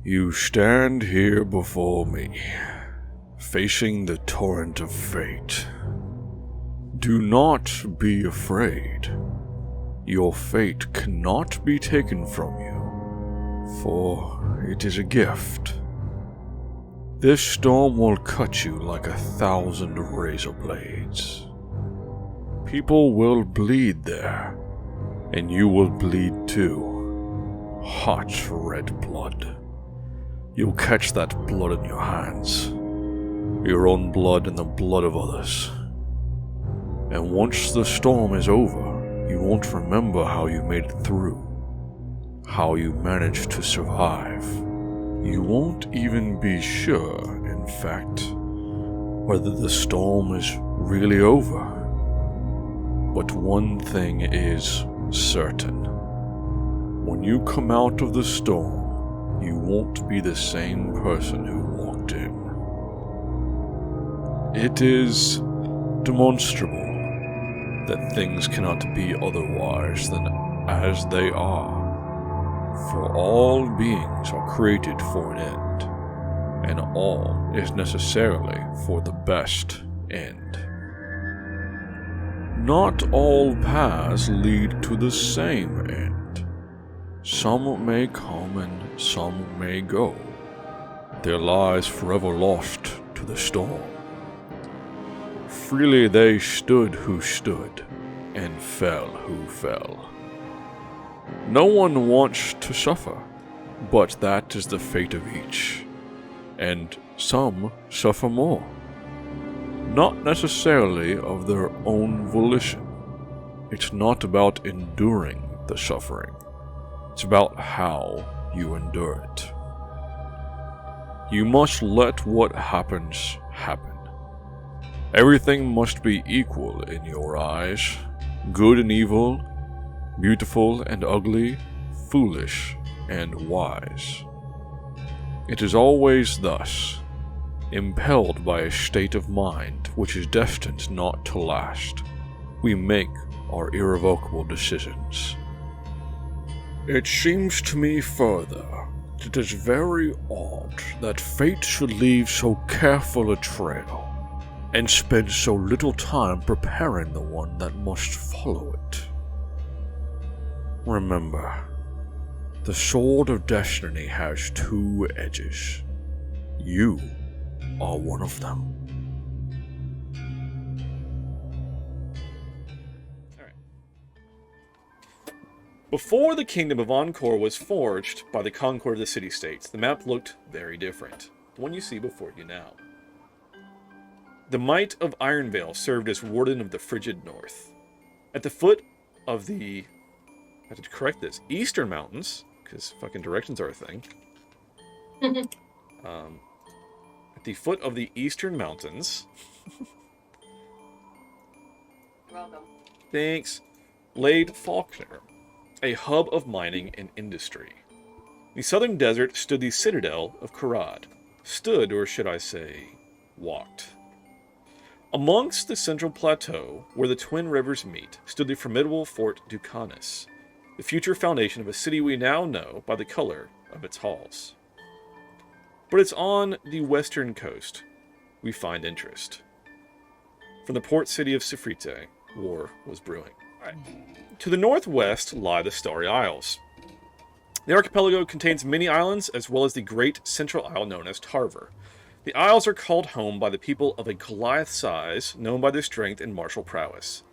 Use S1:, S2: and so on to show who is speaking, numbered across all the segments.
S1: You stand here before me, facing the torrent of fate. Do not be afraid. Your fate cannot be taken from you, for it is a gift. This storm will cut you like 1,000 razor blades. People will bleed there, and you will bleed too. Hot red blood. You'll catch that blood in your hands, your own blood and the blood of others. And once the storm is over, you won't remember how you made it through, how you managed to survive. You won't even be sure, in fact, whether the storm is really over. But one thing is certain. When you come out of the storm, you won't be the same person who walked in. It is demonstrable that things cannot be otherwise than as they are. For all beings are created for an end, and all is necessarily for the best end. Not all paths lead to the same end. Some may come and some may go, their lives forever lost to the storm. Freely they stood who stood, and fell who fell. No one wants to suffer, but that is the fate of each, and some suffer more. Not necessarily of their own volition. It's not about enduring the suffering. It's about how you endure it. You must let what happens happen. Everything must be equal in your eyes. Good and evil, beautiful and ugly, foolish and wise. It is always thus, impelled by a state of mind which is destined not to last, we make our irrevocable decisions. It seems to me further that it is very odd that fate should leave so careful a trail, and spend so little time preparing the one that must follow it. Remember, the sword of destiny has two edges. You are one of them.
S2: Before the Kingdom of Encore was forged by the Concord of the City-States, the map looked very different. The one you see before you now. The Might of Ironvale served as Warden of the Frigid North. At the foot of the... I have to correct this. Eastern Mountains, because fucking directions are a thing. At the foot of the Eastern Mountains...
S3: You're welcome.
S2: Thanks. Laid Faulkner, a hub of mining and industry. The southern desert stood the citadel of Karad. Stood, or should I say, walked. Amongst the central plateau, where the twin rivers meet, stood the formidable Fort Ducanis, the future foundation of a city we now know by the color of its halls. But it's on the western coast we find interest. From the port city of Sifrite, war was brewing. To the northwest lie the Starry Isles. The archipelago contains many islands, as well as the great central isle known as Tarver. The isles are called home by the people of a Goliath size, known by their strength and martial prowess.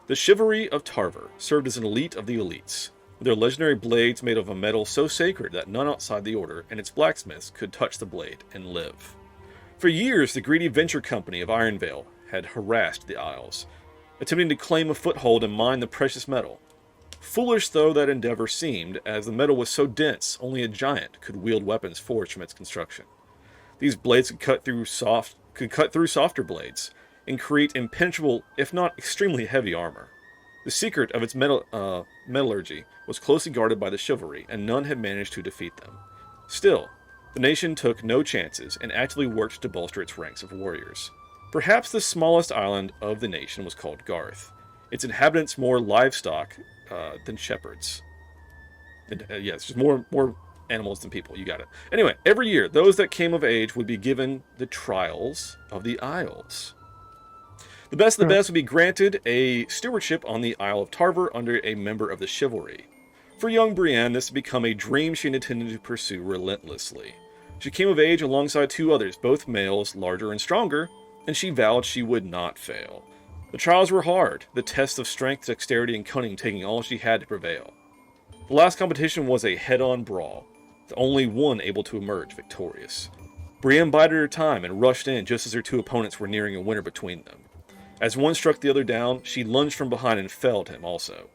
S2: The chivalry of Tarver served as an elite of the elites, with their legendary blades made of a metal so sacred that none outside the order and its blacksmiths could touch the blade and live. For years, the greedy venture company of Ironvale had harassed the isles, attempting to claim a foothold and mine the precious metal. Foolish though that endeavor seemed, as the metal was so dense, only a giant could wield weapons forged from its construction. These blades could cut through softer blades, and create impenetrable, if not extremely heavy armor. The secret of its metallurgy was closely guarded by the chivalry, and none had managed to defeat them. Still, the nation took no chances, and actively worked to bolster its ranks of warriors. Perhaps the smallest island of the nation was called Garth, its inhabitants more livestock than shepherds. Yes, just more animals than people. You got it. Anyway, every year, those that came of age would be given the Trials of the Isles. The best of the best would be granted a stewardship on the Isle of Tarver under a member of the chivalry. For young Brienne, this had become a dream she intended to pursue relentlessly. She came of age alongside 2 others, both males, larger and stronger, and she vowed she would not fail. The trials were hard, the test of strength, dexterity, and cunning taking all she had to prevail. The last competition was a head-on brawl, with only one able to emerge victorious. Brienne bided her time and rushed in just as her 2 opponents were nearing a winner between them. As one struck the other down, she lunged from behind and felled him also.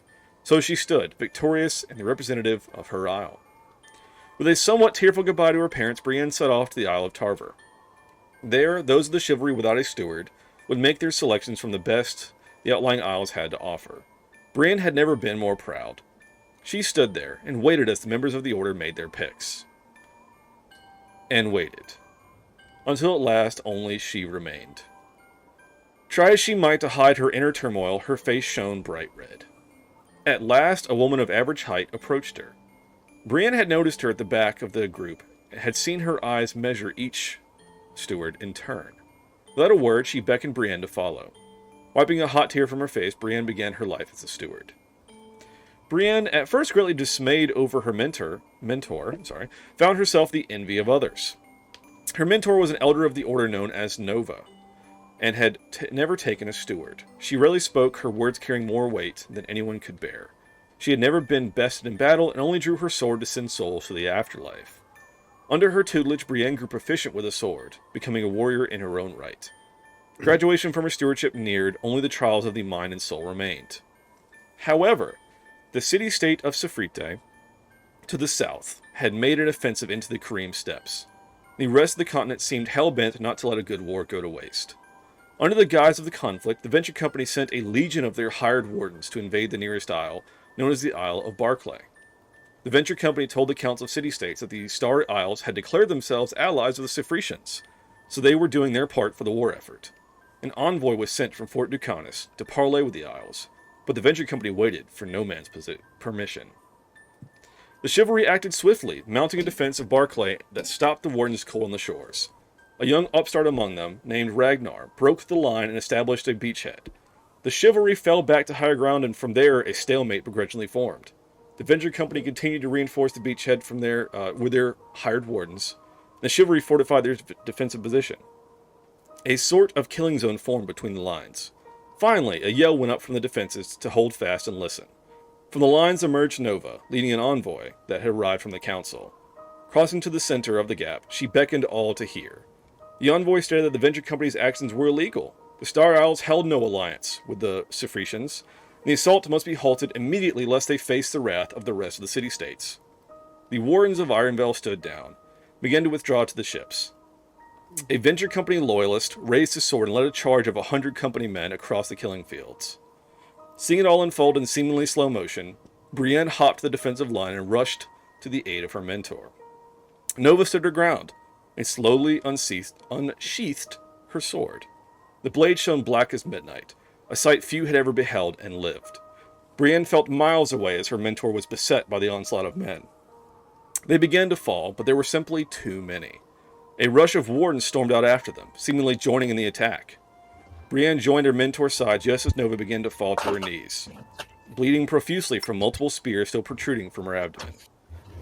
S2: So she stood, victorious and the representative of her isle. With a somewhat tearful goodbye to her parents, Brienne set off to the Isle of Tarver. There, those of the chivalry without a steward would make their selections from the best the outlying isles had to offer. Brienne had never been more proud. She stood there and waited as the members of the order made their picks. And waited. Until at last only she remained. Try as she might to hide her inner turmoil, her face shone bright red. At last, a woman of average height approached her. Brienne had noticed her at the back of the group, and had seen her eyes measure each steward in turn. Without a word, she beckoned Brienne to follow. Wiping a hot tear from her face, Brienne began her life as a steward. Brienne, at first greatly dismayed over her mentor, found herself the envy of others. Her mentor was an elder of the order known as Nova, and had never taken a steward. She rarely spoke, her words carrying more weight than anyone could bear. She had never been bested in battle, and only drew her sword to send souls to the afterlife. Under her tutelage, Brienne grew proficient with a sword, becoming a warrior in her own right. Graduation from her stewardship neared, only the trials of the mind and soul remained. However, the city-state of Sifrite, to the south, had made an offensive into the Kareem steppes. The rest of the continent seemed hell-bent not to let a good war go to waste. Under the guise of the conflict, the Venture Company sent a legion of their hired wardens to invade the nearest isle, known as the Isle of Barclay. The Venture Company told the Council of City-States that the Star Isles had declared themselves allies of the Sifritians, so they were doing their part for the war effort. An envoy was sent from Fort Ducanis to parley with the Isles, but the Venture Company waited for no man's permission. The chivalry acted swiftly, mounting a defense of Barclay that stopped the wardens cold on the shores. A young upstart among them, named Ragnar, broke the line and established a beachhead. The chivalry fell back to higher ground, and from there a stalemate begrudgingly formed. The Venture Company continued to reinforce the beachhead from there with their hired wardens. The chivalry fortified their defensive position. A sort of killing zone formed between the lines. Finally, a yell went up from the defenses to hold fast and listen. From the lines emerged Nova, leading an envoy that had arrived from the council. Crossing to the center of the gap, she beckoned all to hear. The envoy stated that the Venture Company's actions were illegal. The Star Isles held no alliance with the Sifritians, and the assault must be halted immediately lest they face the wrath of the rest of the city-states. The wardens of Ironvale stood down, began to withdraw to the ships. A Venture Company loyalist raised his sword and led a charge of 100 company men across the killing fields. Seeing it all unfold in seemingly slow motion, Brienne hopped to the defensive line and rushed to the aid of her mentor. Nova stood her ground and slowly unsheathed her sword. The blade shone black as midnight, a sight few had ever beheld and lived. Brienne felt miles away as her mentor was beset by the onslaught of men. They began to fall, but there were simply too many. A rush of wardens stormed out after them, seemingly joining in the attack. Brienne joined her mentor's side just as Nova began to fall to her knees, bleeding profusely from multiple spears still protruding from her abdomen.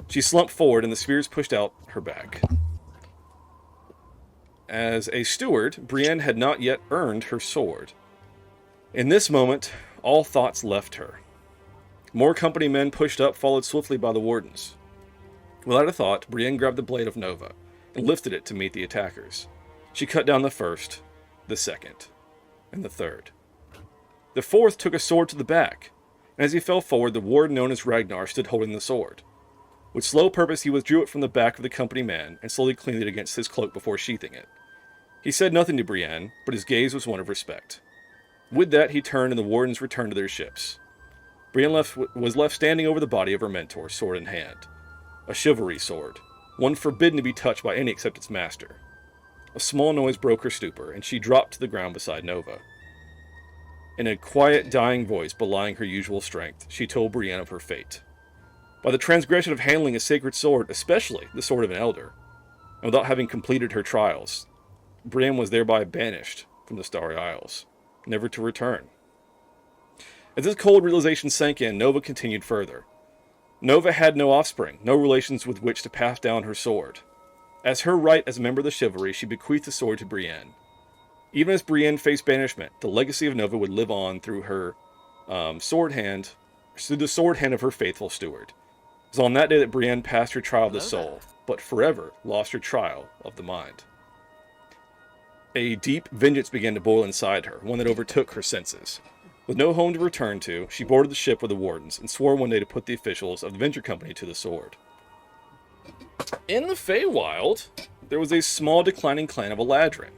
S2: She slumped forward and the spears pushed out her back. As a steward, Brienne had not yet earned her sword. In this moment, all thoughts left her. More company men pushed up, followed swiftly by the wardens. Without a thought, Brienne grabbed the blade of Nova and lifted it to meet the attackers. She cut down the first, the second, and the third. The fourth took a sword to the back, and as he fell forward, the warden known as Ragnar stood holding the sword. With slow purpose, he withdrew it from the back of the company man and slowly cleaned it against his cloak before sheathing it. He said nothing to Brienne, but his gaze was one of respect. With that, he turned and the wardens returned to their ships. Brienne was left standing over the body of her mentor, sword in hand. A chivalry sword, one forbidden to be touched by any except its master. A small noise broke her stupor, and she dropped to the ground beside Nova. In a quiet, dying voice belying her usual strength, she told Brienne of her fate. by the transgression of handling a sacred sword, especially the sword of an elder, and without having completed her trials, Brienne was thereby banished from the Starry Isles, never to return. As this cold realization sank in, Nova continued further. Nova had no offspring, no relations with which to pass down her sword. As her right as a member of the chivalry, she bequeathed the sword to Brienne. Even as Brienne faced banishment, the legacy of Nova would live on through her sword hand of her faithful steward. It was on that day that Brienne passed her trial of the soul, but forever lost her trial of the mind. A deep vengeance began to boil inside her, one that overtook her senses. With no home to return to, she boarded the ship with the wardens and swore one day to put the officials of the Venture Company to the sword. In the Feywild, there was a small declining clan of Eladrin,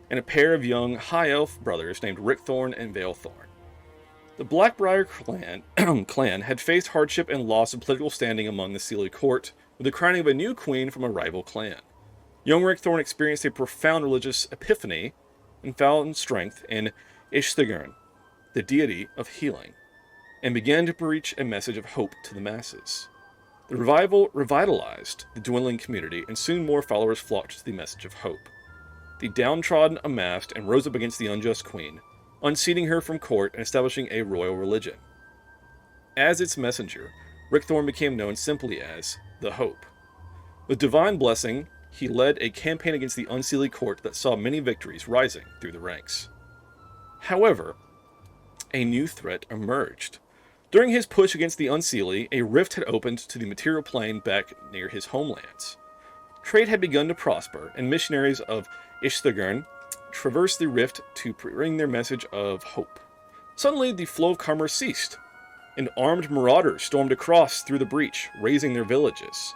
S2: and a pair of young high elf brothers named Rickthorn and Veilthorn. The Blackbriar clan had faced hardship and loss of political standing among the Seelie court, with the crowning of a new queen from a rival clan. Young Rickthorn experienced a profound religious epiphany and found strength in Ishthagern, the deity of healing, and began to preach a message of hope to the masses. The revival revitalized the dwindling community, and soon more followers flocked to the message of hope. The downtrodden amassed and rose up against the unjust queen, unseating her from court and establishing a royal religion. As its messenger, Rickthorn became known simply as the Hope. With divine blessing, he led a campaign against the Unseelie court that saw many victories rising through the ranks. However, a new threat emerged. During his push against the Unseelie, a rift had opened to the material plane back near his homelands. Trade had begun to prosper, and missionaries of Ishthagern traversed the rift to bring their message of hope. Suddenly, the flow of commerce ceased, and armed marauders stormed across through the breach, razing their villages.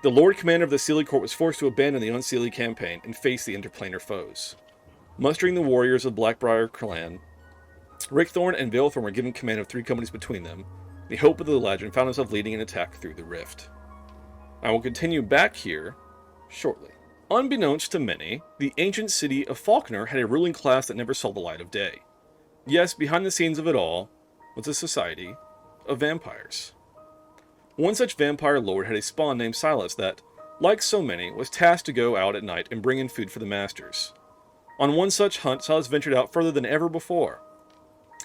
S2: The Lord Commander of the Seelie court was forced to abandon the Unseelie campaign and face the interplanar foes. Mustering the warriors of the Blackbriar clan, Rickthorn and Veilthorn were given command of 3 companies between them. The Hope of the Legend found himself leading an attack through the rift. I will continue back here shortly. Unbeknownst to many, the ancient city of Falconer had a ruling class that never saw the light of day. Yes, behind the scenes of it all was a society of vampires. One such vampire lord had a spawn named Silas that, like so many, was tasked to go out at night and bring in food for the masters. On one such hunt, Silas ventured out further than ever before.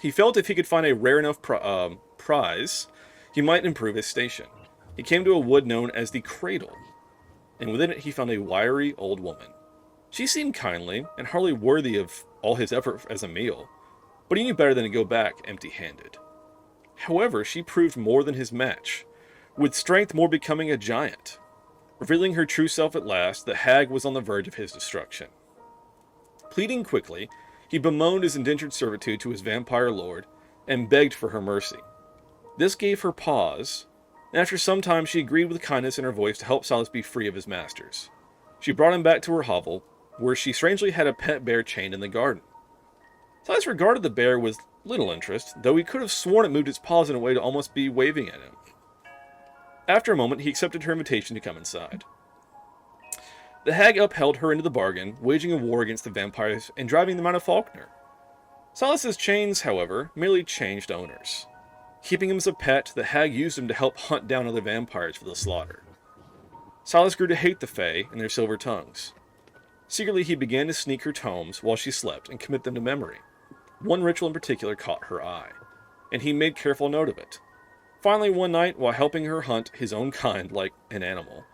S2: He felt if he could find a rare enough prize, he might improve his station. He came to a wood known as the Cradle, and within it he found a wiry old woman. She seemed kindly, and hardly worthy of all his effort as a meal, but he knew better than to go back empty-handed. However, she proved more than his match, with strength more becoming a giant. Revealing her true self at last, the hag was on the verge of his destruction. Pleading quickly, he bemoaned his indentured servitude to his vampire lord, and begged for her mercy. This gave her pause, and after some time she agreed with kindness in her voice to help Silas be free of his masters. She brought him back to her hovel, where she strangely had a pet bear chained in the garden. Silas regarded the bear with little interest, though he could have sworn it moved its paws in a way to almost be waving at him. After a moment, he accepted her invitation to come inside. The hag upheld her into the bargain, waging a war against the vampires and driving them out of Falconer. Silas's chains, however, merely changed owners. Keeping him as a pet, the hag used him to help hunt down other vampires for the slaughter. Silas grew to hate the Fae and their silver tongues. Secretly, he began to sneak her tomes while she slept and commit them to memory. One ritual in particular caught her eye, and he made careful note of it. Finally, one night, while helping her hunt his own kind like an animal,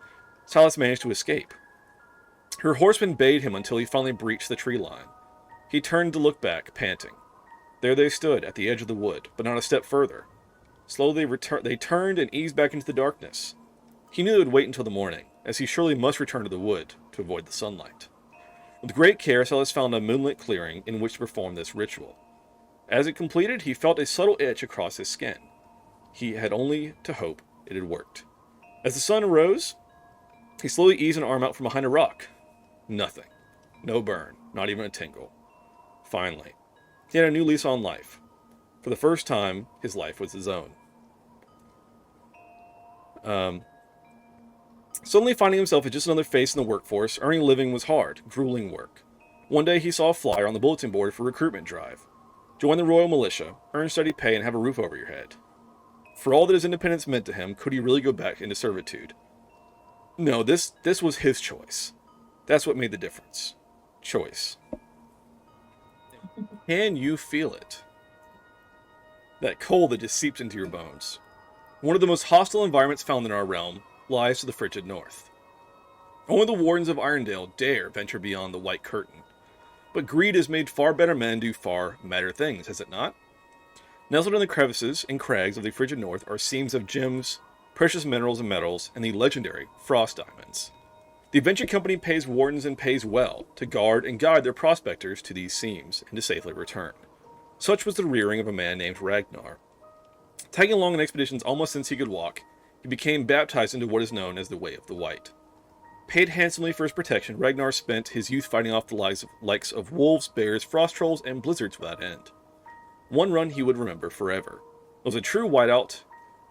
S2: Silas managed to escape. Her horseman bayed him until he finally breached the tree line. He turned to look back, panting. There they stood, at the edge of the wood, but not a step further. Slowly they turned and eased back into the darkness. He knew they would wait until the morning, as he surely must return to the wood to avoid the sunlight. With great care, Silas found a moonlit clearing in which to perform this ritual. As it completed, he felt a subtle itch across his skin. He had only to hope it had worked. As the sun arose, he slowly eased an arm out from behind a rock. Nothing. No burn. Not even a tingle. Finally, he had a new lease on life. For the first time, his life was his own. Suddenly finding himself as just another face in the workforce, earning a living was hard, grueling work. One day he saw a flyer on the bulletin board for a recruitment drive. Join the Royal Militia, earn steady pay, and have a roof over your head. For all that his independence meant to him, could he really go back into servitude? No, this was his choice. That's what made the difference. Choice. Can you feel it? That cold that just seeps into your bones. One of the most hostile environments found in our realm lies to the frigid north. Only the wardens of Irondale dare venture beyond the white curtain. But greed has made far better men do far madder things, has it not? Nestled in the crevices and crags of the frigid north are seams of gems, precious minerals and metals, and the legendary frost diamonds. The adventure company pays wardens and pays well to guard and guide their prospectors to these seams and to safely return. Such was the rearing of a man named Ragnar. Tagging along on expeditions almost since he could walk, he became baptized into what is known as the Way of the White. Paid handsomely for his protection, Ragnar spent his youth fighting off the likes of wolves, bears, frost trolls, and blizzards without end. One run he would remember forever. It was a true whiteout,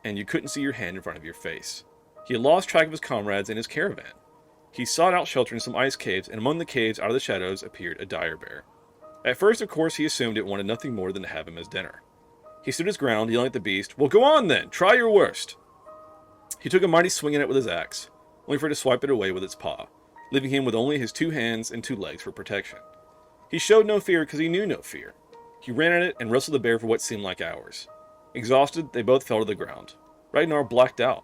S2: and you couldn't see your hand in front of your face. He had lost track of his comrades and his caravan. He sought out shelter in some ice caves, and among the caves, out of the shadows, appeared a dire bear. At first, of course, he assumed it wanted nothing more than to have him as dinner. He stood his ground, yelling at the beast, "Well, go on then! Try your worst!" He took a mighty swing at it with his axe, only for it to swipe it away with its paw, leaving him with only his 2 hands and 2 legs for protection. He showed no fear because he knew no fear. He ran at it and wrestled the bear for what seemed like hours. Exhausted, they both fell to the ground. Ragnar blacked out.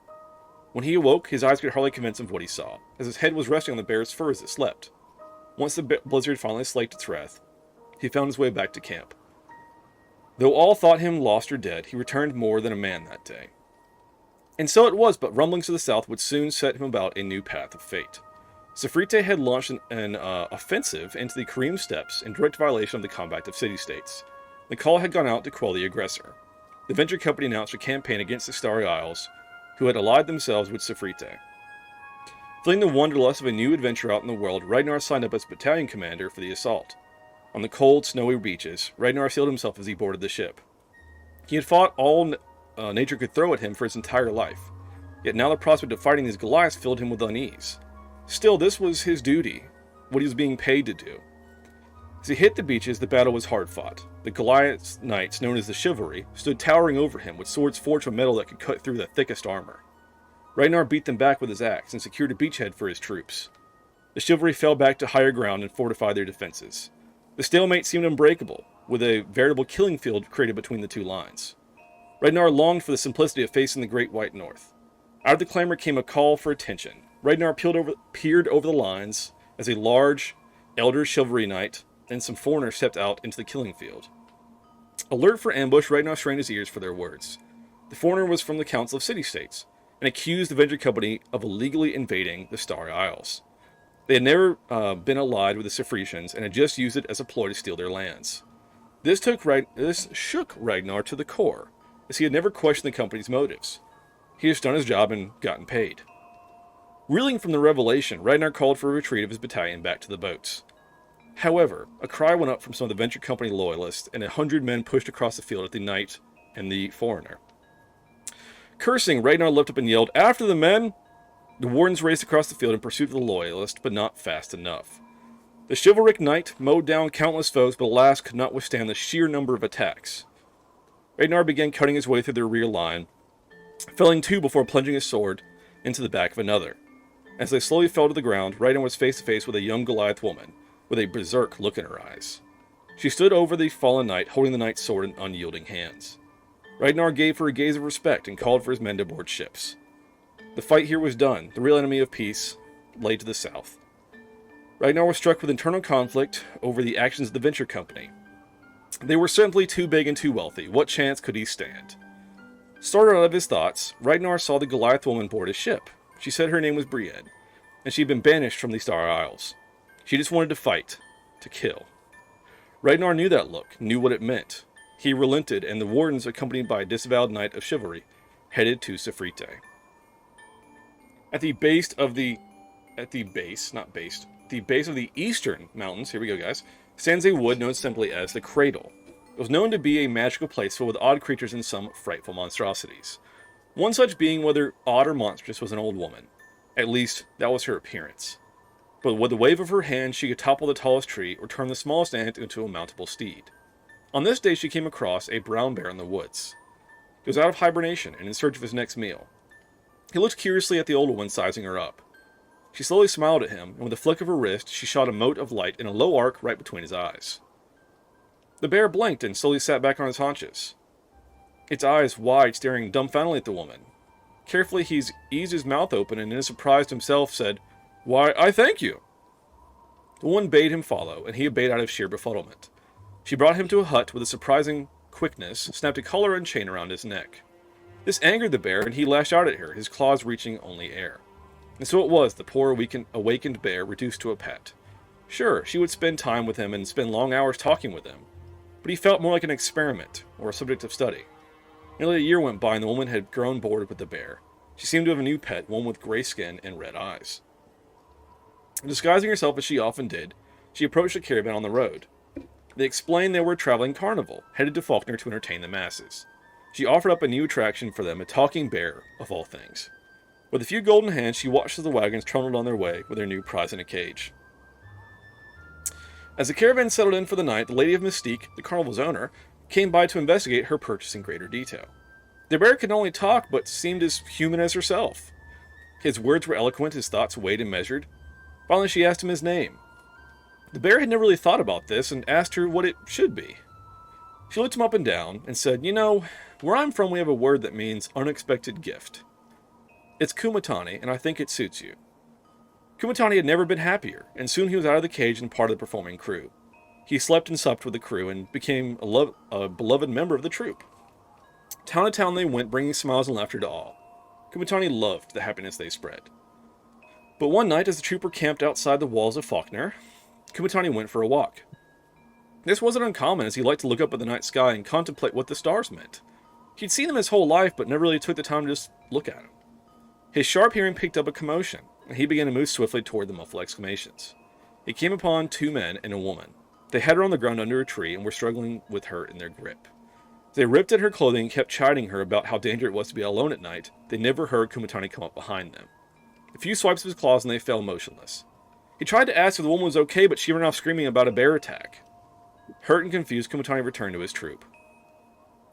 S2: When he awoke, his eyes could hardly convince him of what he saw, as his head was resting on the bear's fur as it slept. Once the blizzard finally slaked its wrath, he found his way back to camp. Though all thought him lost or dead, he returned more than a man that day. And so it was, but rumblings to the south would soon set him about a new path of fate. Sifrite had launched an offensive into the Kareem Steppes in direct violation of the Compact of City-States. The call had gone out to quell the aggressor. The venture company announced a campaign against the Starry Isles, who had allied themselves with Sifrite. Feeling the wanderlust of a new adventure out in the world, Ragnar signed up as battalion commander for the assault. On the cold, snowy beaches, Ragnar sealed himself as he boarded the ship. He had fought all nature could throw at him for his entire life, yet now the prospect of fighting these Goliaths filled him with unease. Still, this was his duty, what he was being paid to do. As he hit the beaches, the battle was hard fought. The Goliath knights, known as the Chivalry, stood towering over him with swords forged from metal that could cut through the thickest armor. Ragnar beat them back with his axe and secured a beachhead for his troops. The Chivalry fell back to higher ground and fortified their defenses. The stalemate seemed unbreakable, with a veritable killing field created between the 2 lines. Ragnar longed for the simplicity of facing the Great White North. Out of the clamor came a call for attention. Ragnar peered over the lines as a large, elder chivalry knight and some foreigners stepped out into the killing field. Alert for ambush, Ragnar strained his ears for their words. The foreigner was from the Council of City-States, and accused the venture company of illegally invading the Starry Isles. They had never been allied with the Sifritians, and had just used it as a ploy to steal their lands. This shook Ragnar to the core, as he had never questioned the company's motives. He had done his job and gotten paid. Reeling from the revelation, Ragnar called for a retreat of his battalion back to the boats. However, a cry went up from some of the venture company loyalists, and 100 men pushed across the field at the knight and the foreigner. Cursing, Ragnar leapt up and yelled, "After the men!" The wardens raced across the field in pursuit of the loyalists, but not fast enough. The chivalric knight mowed down countless foes, but alas could not withstand the sheer number of attacks. Ragnar began cutting his way through their rear line, felling 2 before plunging his sword into the back of another. As they slowly fell to the ground, Ragnar was face to face with a young Goliath woman, with a berserk look in her eyes. She stood over the fallen knight, holding the knight's sword in unyielding hands. Ragnar gave her a gaze of respect and called for his men to board ships. The fight here was done. The real enemy of peace lay to the south. Ragnar was struck with internal conflict over the actions of the venture company. They were simply too big and too wealthy. What chance could he stand? Startled out of his thoughts, Ragnar saw the Goliath woman board his ship. She said her name was Brienne, and she had been banished from the Starry Isles. She just wanted to fight, to kill. Ragnar knew that look, knew what it meant. He relented, and the wardens, accompanied by a disavowed knight of chivalry, headed to Sifrite. At the base of the eastern mountains, here we go guys, stands a wood known simply as the Cradle. It was known to be a magical place filled with odd creatures and some frightful monstrosities. One such being, whether odd or monstrous, was an old woman. At least, that was her appearance. But with the wave of her hand, she could topple the tallest tree or turn the smallest ant into a mountable steed. On this day, she came across a brown bear in the woods. He was out of hibernation and in search of his next meal. He looked curiously at the older one, sizing her up. She slowly smiled at him, and with a flick of her wrist, she shot a mote of light in a low arc right between his eyes. The bear blinked and slowly sat back on his haunches, its eyes wide, staring dumbfoundedly at the woman. Carefully, he eased his mouth open and, in a surprise to himself, said, "Why, I thank you." The woman bade him follow, and he obeyed out of sheer befuddlement. She brought him to a hut with a surprising quickness, snapped a collar and chain around his neck. This angered the bear, and he lashed out at her, his claws reaching only air. And so it was the poor awakened bear reduced to a pet. Sure, she would spend time with him and spend long hours talking with him, but he felt more like an experiment, or a subject of study. Nearly a year went by and the woman had grown bored with the bear. She seemed to have a new pet, one with gray skin and red eyes. Disguising herself as she often did, she approached the caravan on the road. They explained they were a traveling carnival, headed to Faulkner to entertain the masses. She offered up a new attraction for them, a talking bear, of all things. With a few golden hands, she watched as the wagons trundled on their way with their new prize in a cage. As the caravan settled in for the night, the Lady of Mystique, the carnival's owner, came by to investigate her purchase in greater detail. The bear could not only talk, but seemed as human as herself. His words were eloquent, his thoughts weighed and measured. Finally, she asked him his name. The bear had never really thought about this, and asked her what it should be. She looked him up and down, and said, "You know, where I'm from we have a word that means unexpected gift. It's Kumatani, and I think it suits you." Kumatani had never been happier, and soon he was out of the cage and part of the performing crew. He slept and supped with the crew, and became a beloved member of the troupe. Town to town they went, bringing smiles and laughter to all. Kumatani loved the happiness they spread. But one night, as the troupe were camped outside the walls of Faulkner, Kumatani went for a walk. This wasn't uncommon, as he liked to look up at the night sky and contemplate what the stars meant. He'd seen them his whole life, but never really took the time to just look at them. His sharp hearing picked up a commotion, and he began to move swiftly toward the muffled exclamations. He came upon two men and a woman. They had her on the ground under a tree and were struggling with her in their grip. They ripped at her clothing and kept chiding her about how dangerous it was to be alone at night. They never heard Kumatani come up behind them. A few swipes of his claws and they fell motionless. He tried to ask if the woman was okay, but she ran off screaming about a bear attack. Hurt and confused, Kumatani returned to his troop.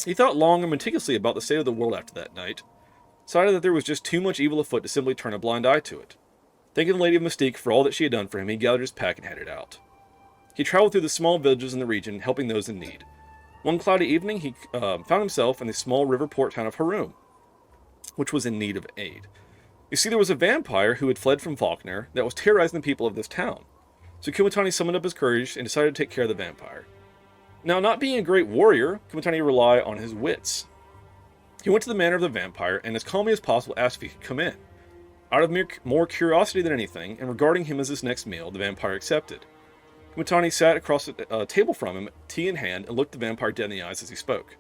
S2: He thought long and meticulously about the state of the world after that night, decided that there was just too much evil afoot to simply turn a blind eye to it. Thanking the Lady of Mystique for all that she had done for him, he gathered his pack and headed out. He traveled through the small villages in the region, helping those in need. One cloudy evening, he found himself in the small river port town of Harum, which was in need of aid. You see, there was a vampire who had fled from Faulkner that was terrorizing the people of this town. So Kumatani summoned up his courage and decided to take care of the vampire. Now, not being a great warrior, Kumatani relied on his wits. He went to the manor of the vampire and as calmly as possible asked if he could come in. Out of more curiosity than anything, and regarding him as his next meal, the vampire accepted. Kumatani sat across a table from him, tea in hand, and looked the vampire dead in the eyes as he spoke.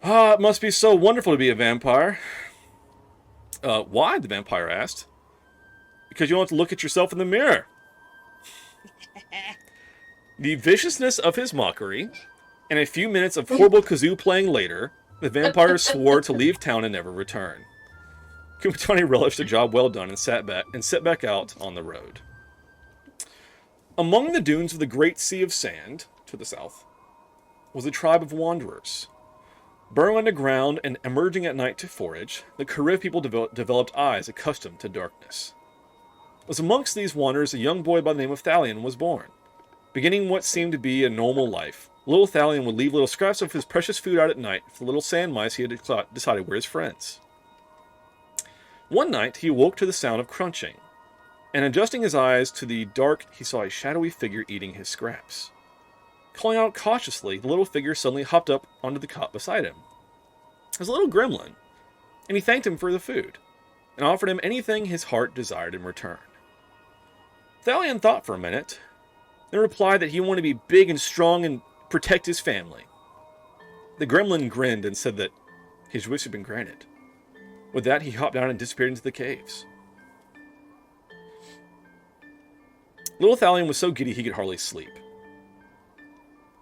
S2: "Ah, it must be so wonderful to be a vampire." Why?" the vampire asked. "Because you don't have to look at yourself in the mirror." The viciousness of his mockery, and a few minutes of horrible kazoo playing later, the vampire swore to leave town and never return. Kumatani relished a job well done and set back out on the road. Among the dunes of the Great Sea of Sand, to the south, was a tribe of wanderers. Burrowing underground and emerging at night to forage, the Kariv people developed eyes accustomed to darkness. It was amongst these wanderers a young boy by the name of Thalion was born. Beginning what seemed to be a normal life, little Thalion would leave little scraps of his precious food out at night for the little sand mice he had decided were his friends. One night, he awoke to the sound of crunching, and adjusting his eyes to the dark, he saw a shadowy figure eating his scraps. Calling out cautiously, the little figure suddenly hopped up onto the cot beside him. It was a little gremlin, and he thanked him for the food, and offered him anything his heart desired in return. Thalion thought for a minute, then replied that he wanted to be big and strong and protect his family. The gremlin grinned and said that his wish had been granted. With that, he hopped down and disappeared into the caves. Little Thalion was so giddy he could hardly sleep.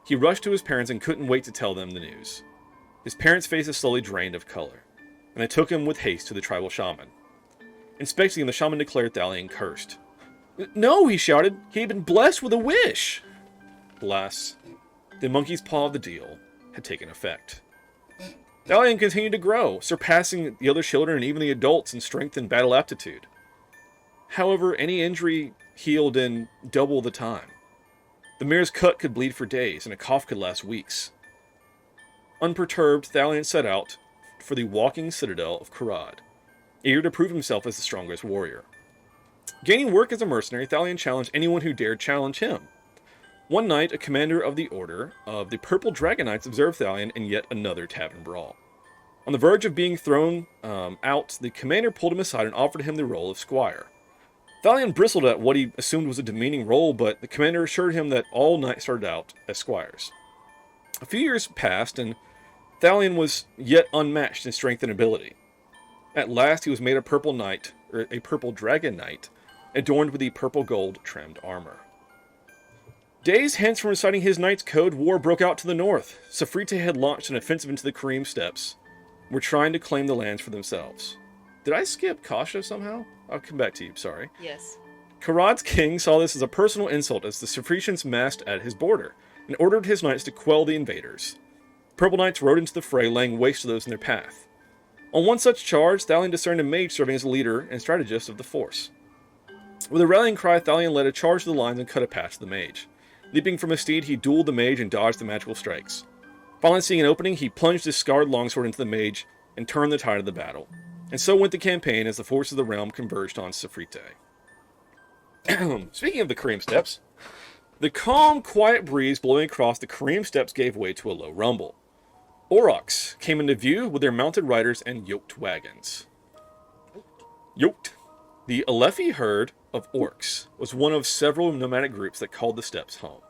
S2: He rushed to his parents and couldn't wait to tell them the news. His parents' faces slowly drained of color, and they took him with haste to the tribal shaman. Inspecting him, the shaman declared Thalion cursed. "No," he shouted, "he had been blessed with a wish!" Alas, the monkey's paw of the deal had taken effect. Thalion continued to grow, surpassing the other children and even the adults in strength and battle aptitude. However, any injury healed in double the time. The mare's cut could bleed for days, and a cough could last weeks. Unperturbed, Thalion set out for the walking citadel of Kurad, eager to prove himself as the strongest warrior. Gaining work as a mercenary, Thalion challenged anyone who dared challenge him. One night, a commander of the Order of the Purple Dragon Knights observed Thalion in yet another tavern brawl. On the verge of being thrown out, the commander pulled him aside and offered him the role of squire. Thalion bristled at what he assumed was a demeaning role, but the commander assured him that all knights started out as squires. A few years passed, and Thalion was yet unmatched in strength and ability. At last, he was made a purple knight, or a purple dragon knight, adorned with the purple gold trimmed armor. Days hence from reciting his knight's code, war broke out to the north. Safrite had launched an offensive into the Kareem Steppes, were trying to claim the lands for themselves. Did I skip Kasha somehow? I'll come back to you, sorry.
S3: Yes.
S2: Karad's king saw this as a personal insult as the Safritians massed at his border, and ordered his knights to quell the invaders. Purple Knights rode into the fray, laying waste to those in their path. On one such charge, Thalion discerned a mage serving as a leader and strategist of the force. With a rallying cry, Thalion led a charge to the lines and cut a path to the mage. Leaping from his steed, he dueled the mage and dodged the magical strikes. Finally seeing an opening, he plunged his scarred longsword into the mage and turned the tide of the battle. And so went the campaign as the forces of the realm converged on Safrite. Speaking of the Kareem Steppes, the calm, quiet breeze blowing across the Kareem Steppes gave way to a low rumble. Aurochs came into view with their mounted riders and yoked wagons. Yoked. The Alefi herd of orcs was one of several nomadic groups that called the steppes home.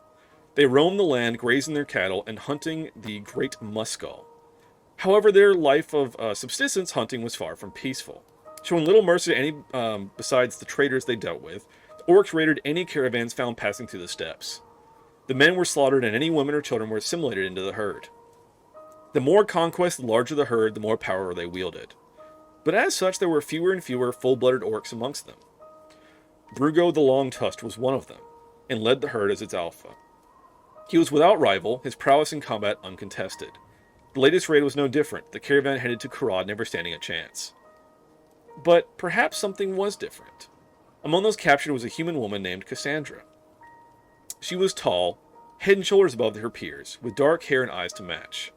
S2: They roamed the land, grazing their cattle and hunting the great muskal. However, their life of subsistence hunting was far from peaceful. Showing little mercy to any besides the traders they dealt with, the orcs raided any caravans found passing through the steppes. The men were slaughtered and any women or children were assimilated into the herd. The more conquest, the larger the herd, the more power they wielded. But as such, there were fewer and fewer full-blooded orcs amongst them. Brugo the Long-Tusked was one of them, and led the herd as its alpha. He was without rival, his prowess in combat uncontested. The latest raid was no different, the caravan headed to Kurad never standing a chance. But perhaps something was different. Among those captured was a human woman named Cassandra. She was tall, head and shoulders above her peers, with dark hair and eyes to match.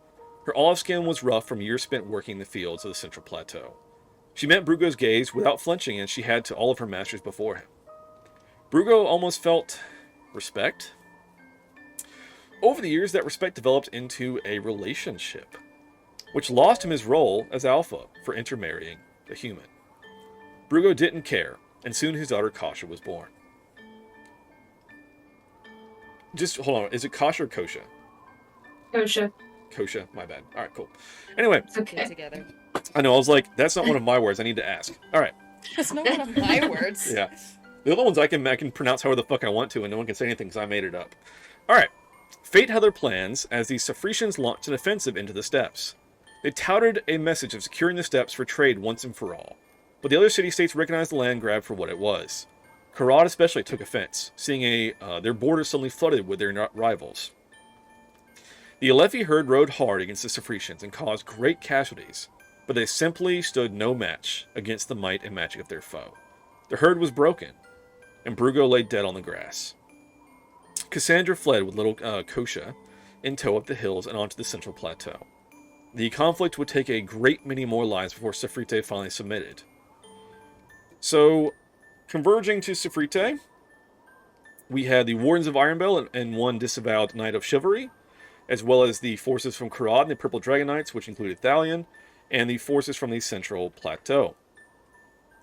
S2: Her olive skin was rough from years spent working the fields of the Central Plateau. She met Brugo's gaze without flinching, as she had to all of her masters before him. Brugo almost felt respect. Over the years, that respect developed into a relationship, which lost him his role as alpha for intermarrying a human. Brugo didn't care, and soon his daughter Kasha was born. Just, hold on, is it Kasha or Kosha?
S4: Kosha.
S2: Kosha, my bad. Alright, cool. Anyway.
S4: Okay.
S3: Together.
S2: I know, I was like, that's not one of my words, I need to ask. Alright.
S3: That's not one of my words.
S2: Yeah. The other ones I can pronounce however the fuck I want to, and no one can say anything because I made it up. Alright. Fate had their plans as the Safritians launched an offensive into the steppes. They touted a message of securing the steppes for trade once and for all. But the other city-states recognized the land grab for what it was. Kurad especially took offense, seeing their borders suddenly flooded with their rivals. The Alefi herd rode hard against the Safritians and caused great casualties, but they simply stood no match against the might and magic of their foe. The herd was broken, and Brugo lay dead on the grass. Cassandra fled with little Kosha in tow up the hills and onto the Central Plateau. The conflict would take a great many more lives before Safrite finally submitted. So, converging to Safrite, we had the Wardens of Ironbell and one disavowed Knight of Chivalry, as well as the forces from Kurad and the Purple Dragon Knights, which included Thalion, and the forces from the Central Plateau.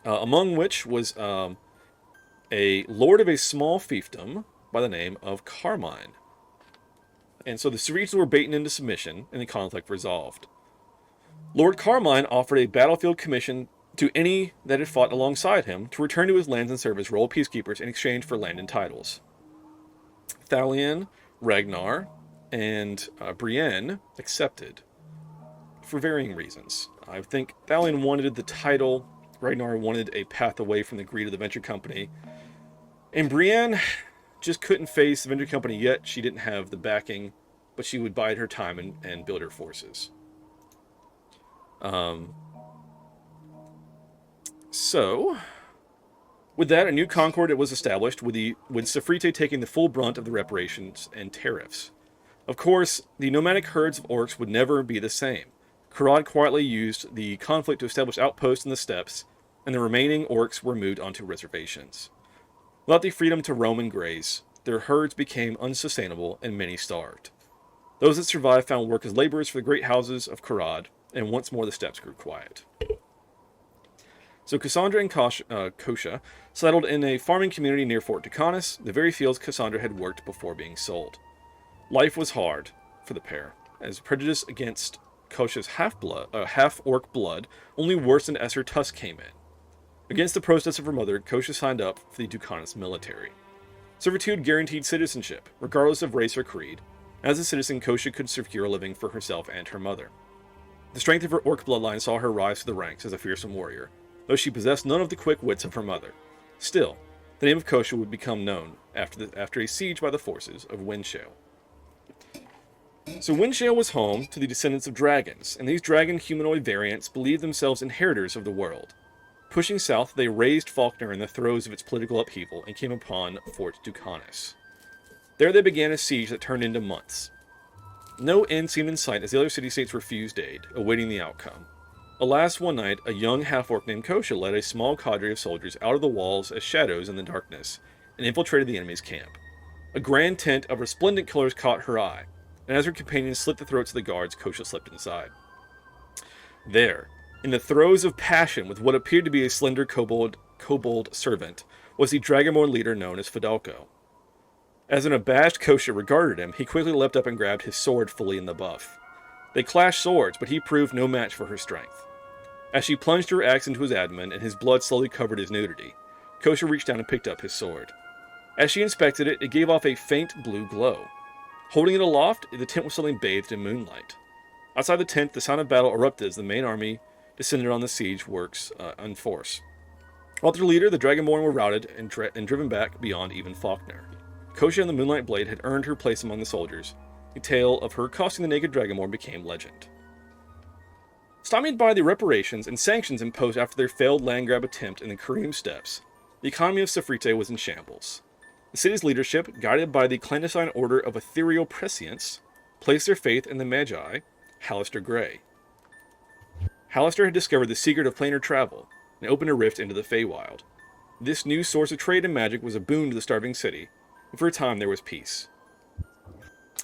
S2: Among which was a lord of a small fiefdom by the name of Carmine. And so the Safritians were beaten into submission, and the conflict resolved. Lord Carmine offered a battlefield commission to any that had fought alongside him to return to his lands and serve as royal peacekeepers in exchange for land and titles. Thalion, Ragnar, and Brienne accepted, for varying reasons. I think Thalion wanted the title, Ragnar wanted a path away from the greed of the venture company, and Brienne just couldn't face the venture company yet. She didn't have the backing, but she would bide her time and build her forces. So, with that, a new concord was established, with Safrite taking the full brunt of the reparations and tariffs. Of course, the nomadic herds of orcs would never be the same. Karad quietly used the conflict to establish outposts in the steppes, and the remaining orcs were moved onto reservations. Without the freedom to roam and graze, their herds became unsustainable and many starved. Those that survived found work as laborers for the great houses of Karad, and once more the steppes grew quiet. So Cassandra and Kosha settled in a farming community near Fort Ducanis, the very fields Cassandra had worked before being sold. Life was hard for the pair, as prejudice against Kosha's half-orc blood only worsened as her tusk came in. Against the protests of her mother, Kosha signed up for the Ducanis military. Servitude guaranteed citizenship, regardless of race or creed. As a citizen, Kosha could secure a living for herself and her mother. The strength of her orc bloodline saw her rise to the ranks as a fearsome warrior, though she possessed none of the quick wits of her mother. Still, the name of Kosha would become known after a siege by the forces of Windshale. So Windshale was home to the descendants of dragons, and these dragon humanoid variants believed themselves inheritors of the world. Pushing south, they raised Faulkner in the throes of its political upheaval and came upon Fort Ducanis. There they began a siege that turned into months. No end seemed in sight as the other city-states refused aid, awaiting the outcome. Alas, one night, a young half-orc named Kosha led a small cadre of soldiers out of the walls as shadows in the darkness and infiltrated the enemy's camp. A grand tent of resplendent colors caught her eye, and as her companions slit the throats of the guards, Kosha slipped inside. There, in the throes of passion with what appeared to be a slender kobold servant, was the Dragonborn leader known as Fidalko. As an abashed Kosha regarded him, he quickly leapt up and grabbed his sword fully in the buff. They clashed swords, but he proved no match for her strength. As she plunged her axe into his abdomen and his blood slowly covered his nudity, Kosha reached down and picked up his sword. As she inspected it, it gave off a faint blue glow. Holding it aloft, the tent was suddenly bathed in moonlight. Outside the tent, the sound of battle erupted as the main army descended on the siege works in force. While their leader, the Dragonborn, were routed and driven back beyond even Faulkner. Kosha and the Moonlight Blade had earned her place among the soldiers. The tale of her accosting the naked Dragonborn became legend. Stymied by the reparations and sanctions imposed after their failed land grab attempt in the Karim Steppes, the economy of Safrite was in shambles. The city's leadership, guided by the clandestine order of ethereal prescience, placed their faith in the Magi, Hallister Grey. Hallister had discovered the secret of planar travel and opened a rift into the Feywild. This new source of trade and magic was a boon to the starving city, and for a time there was peace.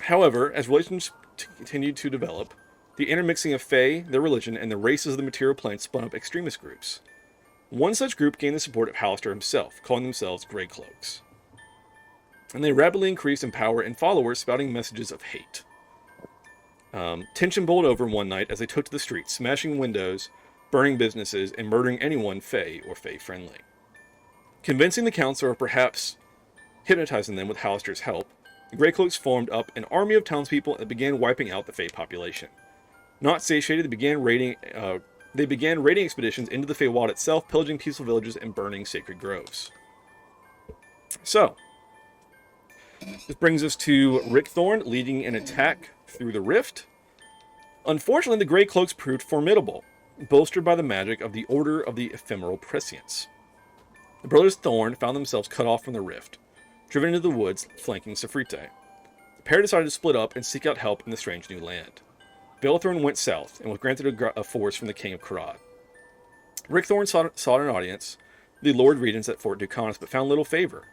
S2: However, as relations continued to develop, the intermixing of Fey, their religion, and the races of the material plane spun up extremist groups. One such group gained the support of Hallister himself, calling themselves Grey Cloaks. And they rapidly increased in power and followers, spouting messages of hate. Tension bowled over one night as they took to the streets, smashing windows, burning businesses, and murdering anyone Fey or Fey-friendly. Convincing the council, or perhaps hypnotizing them with Hallister's help, the Grey Cloaks formed up an army of townspeople that began wiping out the Fey population. Not satiated, they began raiding expeditions into the Feywild itself, pillaging peaceful villages and burning sacred groves. So, this brings us to Rickthorn leading an attack through the rift. Unfortunately, the Grey Cloaks proved formidable, bolstered by the magic of the Order of the Ephemeral Prescience. The brothers Thorn found themselves cut off from the rift, driven into the woods flanking Safrite. The pair decided to split up and seek out help in the strange new land. Balethorn went south and was granted a force from the King of Karad. Rickthorn sought an audience with the Lord Regents at Fort Ducanis, but found little favor.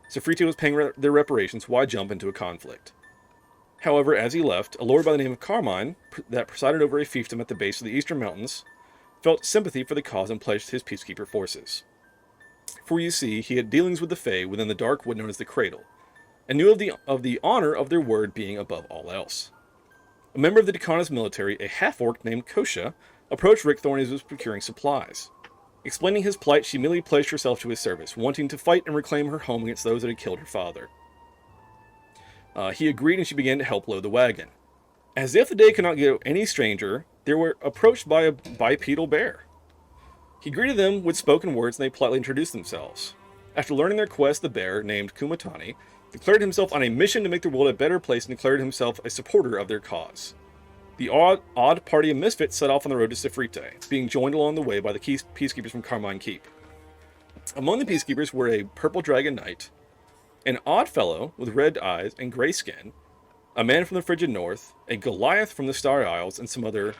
S2: Safrite was paying their reparations, why jump into a conflict? However, as he left, a lord by the name of Carmine, that presided over a fiefdom at the base of the Eastern Mountains, felt sympathy for the cause and pledged his peacekeeper forces. For you see, he had dealings with the Fae within the dark wood known as the Cradle, and knew of the honor of their word being above all else. A member of the Ducanis military, a half-orc named Kosha, approached Rickthorn as he was procuring supplies. Explaining his plight, she immediately pledged herself to his service, wanting to fight and reclaim her home against those that had killed her father. He agreed, and she began to help load the wagon. As if the day could not go any stranger, they were approached by a bipedal bear. He greeted them with spoken words, and they politely introduced themselves. After learning their quest, the bear, named Kumatani, declared himself on a mission to make the world a better place and declared himself a supporter of their cause. The odd party of misfits set off on the road to Sifrite, being joined along the way by the peacekeepers from Carmine Keep. Among the peacekeepers were a purple dragon knight, an odd fellow with red eyes and gray skin, a man from the frigid north, a Goliath from the Starry Isles, and some other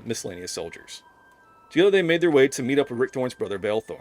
S2: miscellaneous soldiers. Together they made their way to meet up with Rick Thorne's brother, Balethorn.